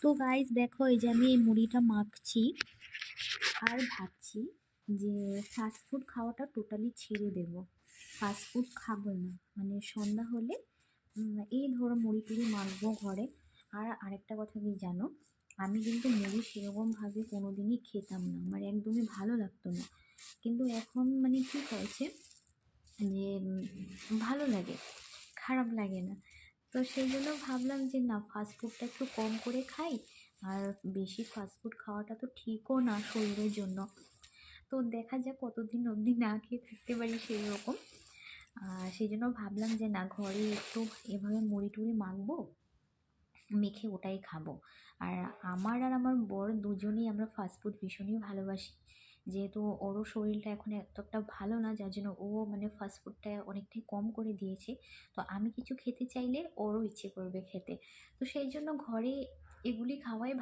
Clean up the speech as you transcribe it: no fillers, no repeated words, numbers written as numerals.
তো গাইস দেখো, এই যে আমি এই মুড়িটা মাখছি আর ভাবছি যে ফাস্ট ফুড খাওয়াটা টোটালি ছেড়ে দেব। ফাস্ট ফুড খাবো না, মানে সন্ধ্যা হলে এই ধরো মুড়ি টুড়ি মাখবো ঘরে। আর আরেকটা কথা কি জানো, আমি কিন্তু মুড়ি সেরকম ভাবে কোনোদিনই খেতাম না, আমার একদমই ভালো লাগতো না। কিন্তু এখন মানে কি হয়েছে যে ভালো লাগে, খারাপ লাগে না। তো সেই জন্য ভাবলাম যে না, ফাস্ট ফুডটা একটু কম করে খাই। আর বেশি ফাস্ট ফুড খাওয়াটা তো ঠিকও না শরীরের জন্য। তো দেখা যাক কতদিন অবধি না খেয়ে থাকতে পারি সেই রকম। সেই জন্য ভাবলাম যে না, ঘরে একটু এভাবে মুড়ি টুড়ি মাখবো, মেখে ওটাই খাবো। আর আমার বর দুজনেই আমরা ফাস্ট ফুড ভীষণই ভালোবাসি। যেহেতু ওরও শরীরটা এখন এতটা ভালো না, যার জন্য ও মানে ফাস্ট ফুডটা অনেকটাই কম করে দিয়েছে। তো আমি কিছু খেতে চাইলে ওরও ইচ্ছে করবে খেতে। তো সেই জন্য ঘরে এগুলি খাওয়াই ভালো।